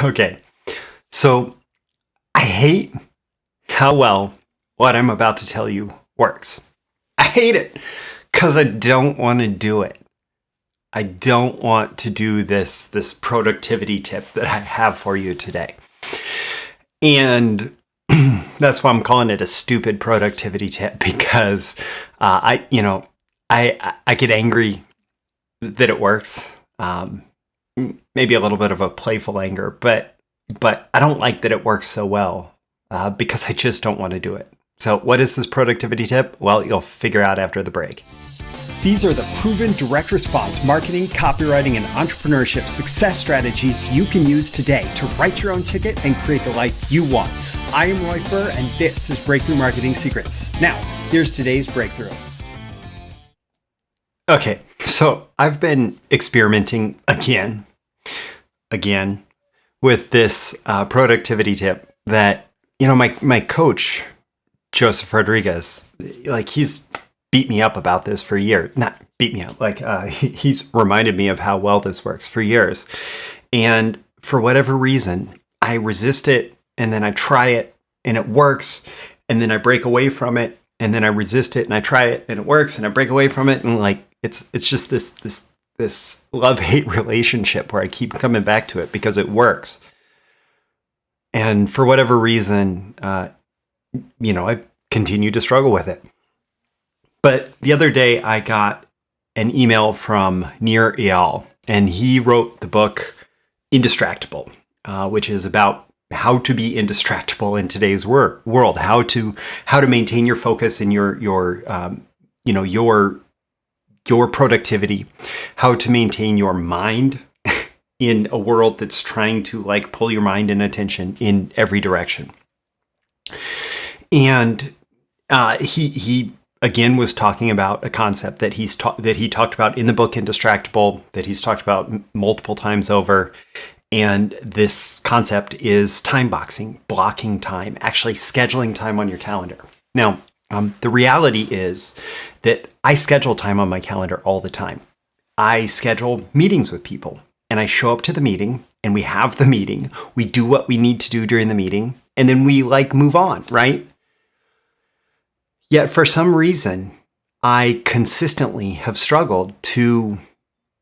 Okay, so I hate how well what I'm about to tell you works. I hate it because I don't want to do it. I don't want to do this productivity tip that I have for you today. And that's why I'm calling it a stupid productivity tip, because I get angry that it works. Maybe a little bit of a playful anger, but I don't like that it works so well because I just don't want to do it. So what is this productivity tip? Well, you'll figure out after the break. These are the proven direct response marketing, copywriting, and entrepreneurship success strategies you can use today to write your own ticket and create the life you want. I am Roy Furr, and this is Breakthrough Marketing Secrets. Now, here's today's breakthrough. Okay, so I've been experimenting again with this productivity tip that, my coach, Joseph Rodriguez, he's beat me up about this for years. Not beat me up, he's reminded me of how well this works for years. And for whatever reason, I resist it, and then I try it and it works, and then I break away from it, and then I resist it and I try it and it works, and I break away from it, and it's just this love-hate relationship where I keep coming back to it because it works. And for whatever reason, I continue to struggle with it. But the other day I got an email from Nir Eyal, and he wrote the book Indistractable, which is about how to be indistractable in today's world, how to maintain your focus and your productivity, how to maintain your mind in a world that's trying to pull your mind and attention in every direction. And he again was talking about a concept that he talked about in the book Indistractable, that he's talked about multiple times over. And this concept is timeboxing, blocking time, actually scheduling time on your calendar. Now, the reality is that I schedule time on my calendar all the time. I schedule meetings with people, and I show up to the meeting, and we have the meeting. We do what we need to do during the meeting, and then we move on, right? Yet for some reason, I consistently have struggled to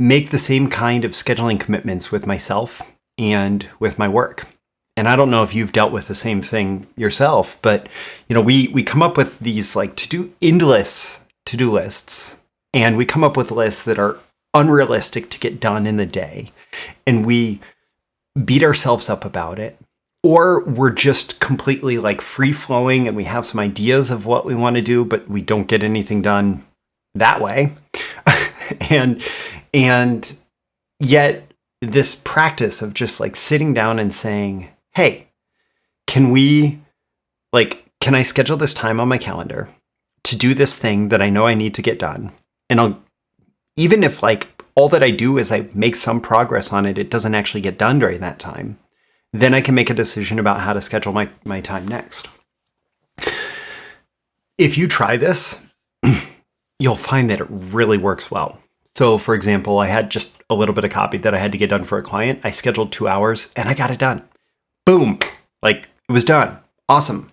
make the same kind of scheduling commitments with myself and with my work. And I don't know if you've dealt with the same thing yourself, but we come up with these endless to-do lists, and we come up with lists that are unrealistic to get done in the day, and we beat ourselves up about it. Or we're just completely free-flowing, and we have some ideas of what we want to do, but we don't get anything done that way. and yet this practice of just sitting down and saying, hey, can I schedule this time on my calendar to do this thing that I know I need to get done? And even if all that I do is I make some progress on it, it doesn't actually get done during that time, then I can make a decision about how to schedule my time next. If you try this, you'll find that it really works well. So for example, I had just a little bit of copy that I had to get done for a client. I scheduled 2 hours and I got it done. Boom. It was done. Awesome.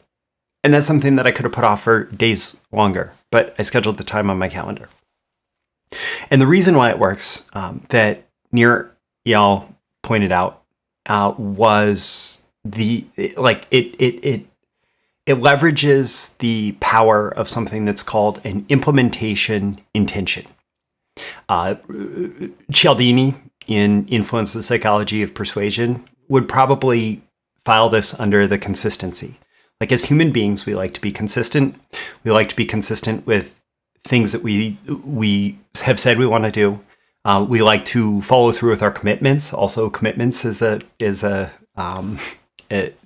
And that's something that I could have put off for days longer, but I scheduled the time on my calendar. And the reason why it works, that Nir Eyal pointed out, was it leverages the power of something that's called an implementation intention. Cialdini, in Influence the Psychology of Persuasion, would probably file this under the consistency. As human beings, we like to be consistent. We like to be consistent with things that we have said we want to do. We like to follow through with our commitments. Also, commitments is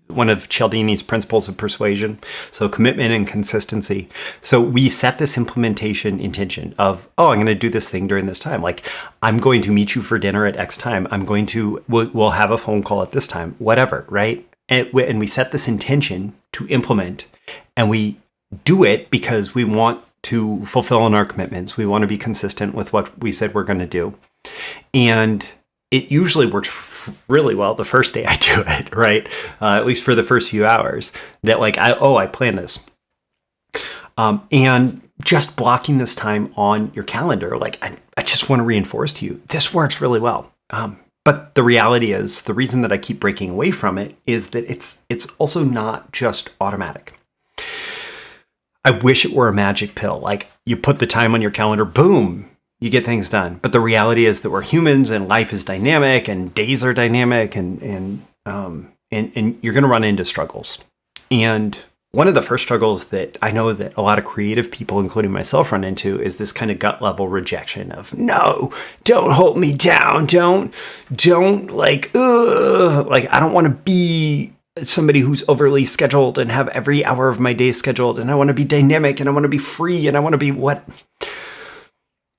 one of Cialdini's principles of persuasion. So commitment and consistency. So we set this implementation intention of, I'm going to do this thing during this time. I'm going to meet you for dinner at X time. We'll have a phone call at this time, whatever, right? And we set this intention to implement, and we do it because we want to fulfill on our commitments. We want to be consistent with what we said we're going to do. And it usually works really well the first day I do it, right? At least for the first few hours. That like I plan this, and just blocking this time on your calendar. Like I just want to reinforce to you, this works really well. But the reality is, the reason that I keep breaking away from it is that it's also not just automatic. I wish it were a magic pill. Like you put the time on your calendar, boom, you get things done. But the reality is that we're humans and life is dynamic and days are dynamic and you're going to run into struggles. And one of the first struggles that I know that a lot of creative people, including myself, run into is this kind of gut level rejection of, no, don't hold me down. Don't like, like, I don't want to be somebody who's overly scheduled and have every hour of my day scheduled. And I want to be dynamic and I want to be free and I want to be what?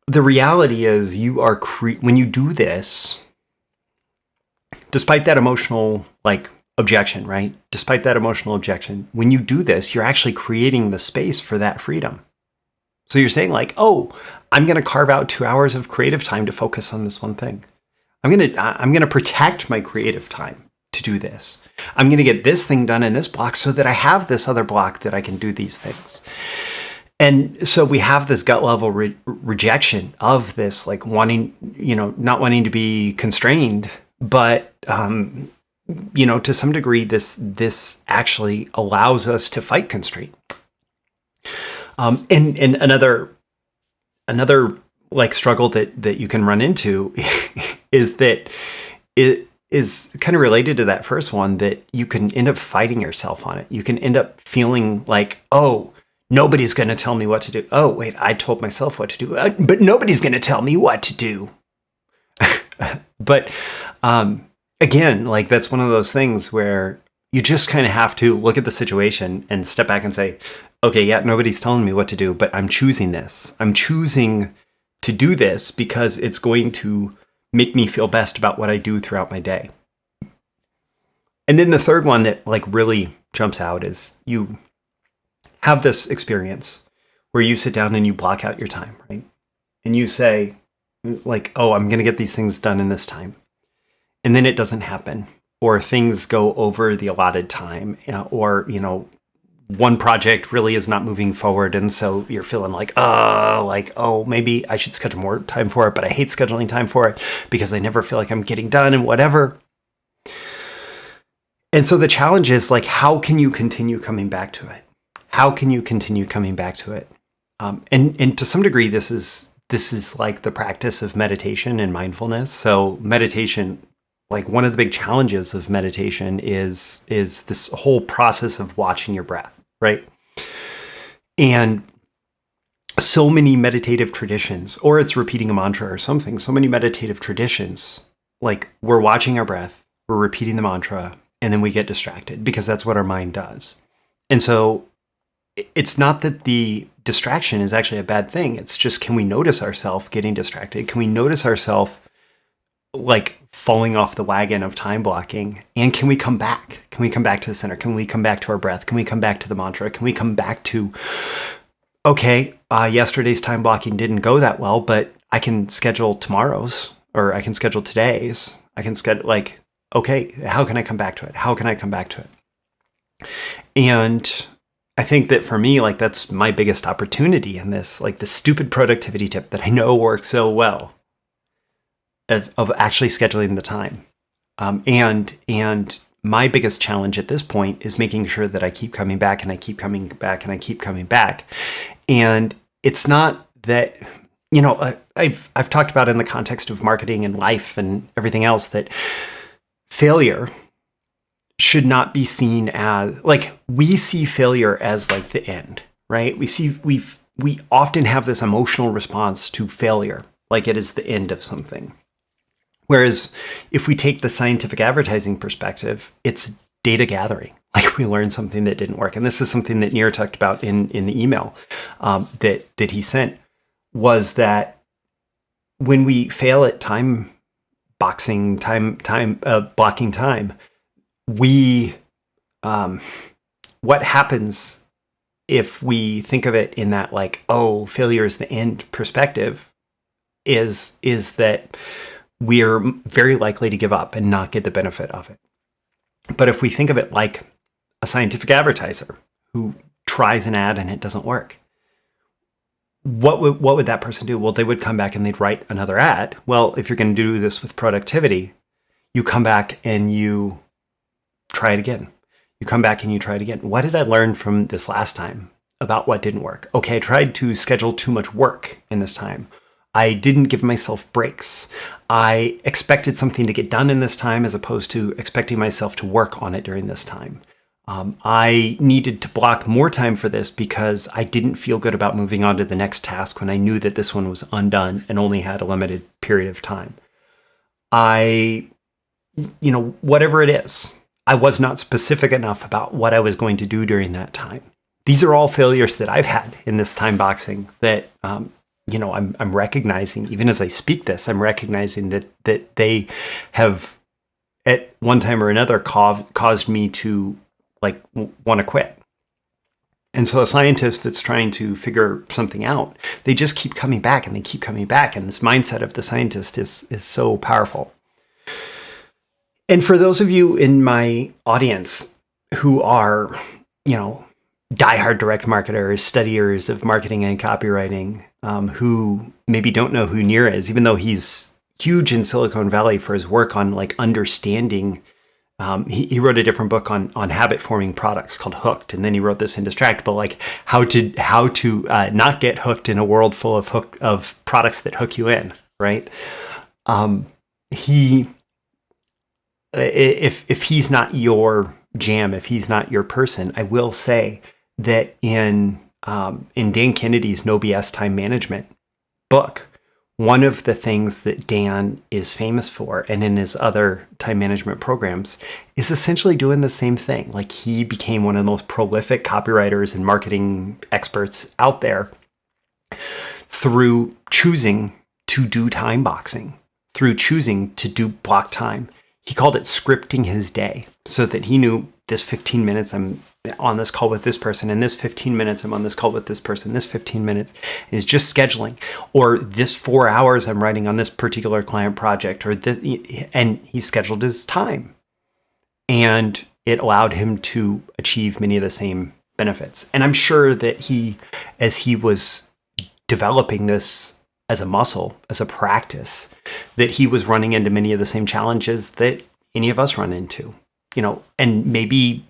The reality is you are, when you do this, despite that emotional, like, objection, right? Despite that emotional objection, when you do this, you're actually creating the space for that freedom. So you're saying like, oh, I'm going to carve out 2 hours of creative time to focus on this one thing. I'm going to protect my creative time to do this. I'm going to get this thing done in this block so that I have this other block that I can do these things. And so we have this gut level rejection of this, like wanting, not wanting to be constrained, but, to some degree, this actually allows us to fight constraint. And another like struggle that you can run into is that it is kind of related to that first one, that you can end up fighting yourself on it. You can end up feeling like, oh, nobody's going to tell me what to do. Oh, wait, I told myself what to do, but nobody's going to tell me what to do. But, again, like that's one of those things where you just kind of have to look at the situation and step back and say, okay, yeah, nobody's telling me what to do, but I'm choosing this. I'm choosing to do this because it's going to make me feel best about what I do throughout my day. And then the third one that like really jumps out is you have this experience where you sit down and you block out your time, right? And you say like, oh, I'm going to get these things done in this time. And then it doesn't happen, or things go over the allotted time, or, one project really is not moving forward. And so you're feeling like, oh, maybe I should schedule more time for it, but I hate scheduling time for it because I never feel like I'm getting done and whatever. And so the challenge is like, how can you continue coming back to it? How can you continue coming back to it? And to some degree, this is like the practice of meditation and mindfulness. So meditation, like one of the big challenges of meditation is this whole process of watching your breath, right? And so many meditative traditions, or it's repeating a mantra or something, so many meditative traditions, like we're watching our breath, we're repeating the mantra, and then we get distracted because that's what our mind does. And so it's not that the distraction is actually a bad thing. It's just, can we notice ourselves getting distracted? Can we notice ourselves like falling off the wagon of time blocking? And can we come back? Can we come back to the center? Can we come back to our breath? Can we come back to the mantra? Can we come back to, okay, yesterday's time blocking didn't go that well, but I can schedule tomorrow's, or I can schedule today's. I can schedule like, okay, how can I come back to it? How can I come back to it? And I think that for me, like that's my biggest opportunity in this, like the stupid productivity tip that I know works so well of actually scheduling the time. And my biggest challenge at this point is making sure that I keep coming back and I keep coming back and I keep coming back. And it's not that, I've talked about in the context of marketing and life and everything else that failure should not be seen as like, we see failure as like the end, right? We often have this emotional response to failure, like it is the end of something. Whereas if we take the scientific advertising perspective, it's data gathering. Like we learned something that didn't work. And this is something that Nir talked about in the email that he sent, was that when we fail at blocking time, we what happens if we think of it in that like, oh, failure is the end perspective, is that we are very likely to give up and not get the benefit of it. But if we think of it like a scientific advertiser who tries an ad and it doesn't work, what would that person do? Well, they would come back and they'd write another ad. Well, if you're going to do this with productivity, you come back and you try it again. You come back and you try it again. What did I learn from this last time about what didn't work? Okay, I tried to schedule too much work in this time. I didn't give myself breaks. I expected something to get done in this time as opposed to expecting myself to work on it during this time. I needed to block more time for this because I didn't feel good about moving on to the next task when I knew that this one was undone and only had a limited period of time. Whatever it is, I was not specific enough about what I was going to do during that time. These are all failures that I've had in this time boxing that, I'm recognizing, even as I speak this, I'm recognizing that they have at one time or another caused me to want to quit. And so a scientist that's trying to figure something out, they just keep coming back and they keep coming back. And this mindset of the scientist is so powerful. And for those of you in my audience who are, diehard direct marketers, studiers of marketing and copywriting, who maybe don't know who Nir is, even though he's huge in Silicon Valley for his work on understanding. He wrote a different book on habit forming products called Hooked, and then he wrote this Indistractable, how to not get hooked in a world full of products that hook you in, right? If he's not your jam, if he's not your person, I will say that in Dan Kennedy's No BS Time Management book, one of the things that Dan is famous for, and in his other time management programs, is essentially doing the same thing. He became one of the most prolific copywriters and marketing experts out there through choosing to do time boxing, through choosing to do block time. He called it scripting his day, so that he knew this 15 minutes I'm on this call with this person, and this 15 minutes I'm on this call with this person, this 15 minutes is just scheduling, or this 4 hours I'm writing on this particular client project, or this, and he scheduled his time. And it allowed him to achieve many of the same benefits. And I'm sure that as he was developing this as a muscle, as a practice, that he was running into many of the same challenges that any of us run into, and maybe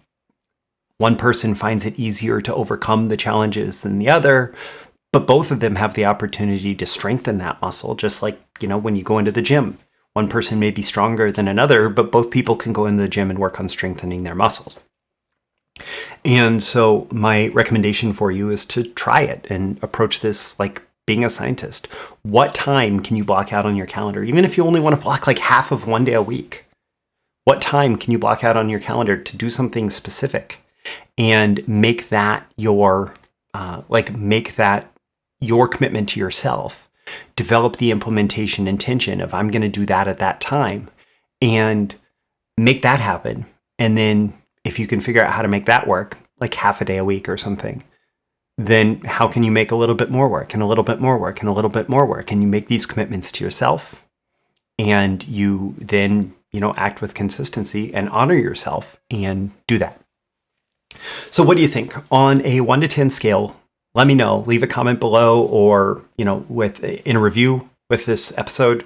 one person finds it easier to overcome the challenges than the other, but both of them have the opportunity to strengthen that muscle. Just like, when you go into the gym, one person may be stronger than another, but both people can go into the gym and work on strengthening their muscles. And so my recommendation for you is to try it and approach this like being a scientist. What time can you block out on your calendar? Even if you only want to block half of one day a week, what time can you block out on your calendar to do something specific and make that your commitment to yourself? Develop the implementation intention of I'm going to do that at that time and make that happen. And then if you can figure out how to make that work, half a day a week or something, then how can you make a little bit more work and a little bit more work and a little bit more work? And you make these commitments to yourself, and you then, act with consistency and honor yourself and do that. So what do you think? On a 1 to 10 scale, let me know. Leave a comment below, or, in a review with this episode.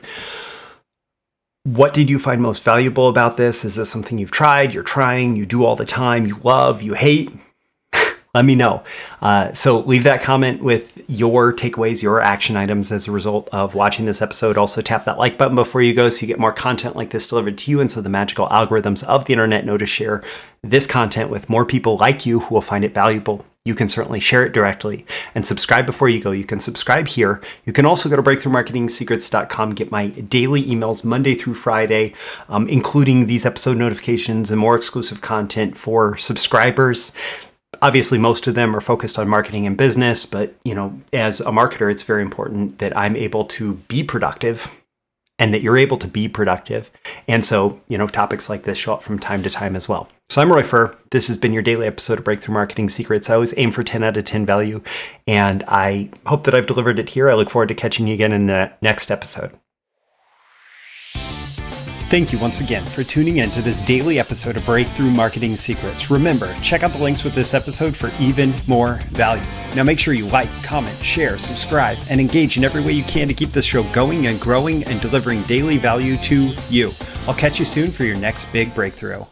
What did you find most valuable about this? Is this something you've tried, you're trying, you do all the time, you love, you hate? Let me know. So leave that comment with your takeaways, your action items as a result of watching this episode. Also tap that like button before you go so you get more content like this delivered to you. And so the magical algorithms of the internet know to share this content with more people like you who will find it valuable. You can certainly share it directly and subscribe before you go. You can subscribe here. You can also go to breakthroughmarketingsecrets.com, get my daily emails Monday through Friday, including these episode notifications and more exclusive content for subscribers. Obviously, most of them are focused on marketing and business, but, as a marketer, it's very important that I'm able to be productive and that you're able to be productive. And so, topics like this show up from time to time as well. So I'm Roy Furr. This has been your daily episode of Breakthrough Marketing Secrets. I always aim for 10 out of 10 value, and I hope that I've delivered it here. I look forward to catching you again in the next episode. Thank you once again for tuning in to this daily episode of Breakthrough Marketing Secrets. Remember, check out the links with this episode for even more value. Now make sure you like, comment, share, subscribe, and engage in every way you can to keep this show going and growing and delivering daily value to you. I'll catch you soon for your next big breakthrough.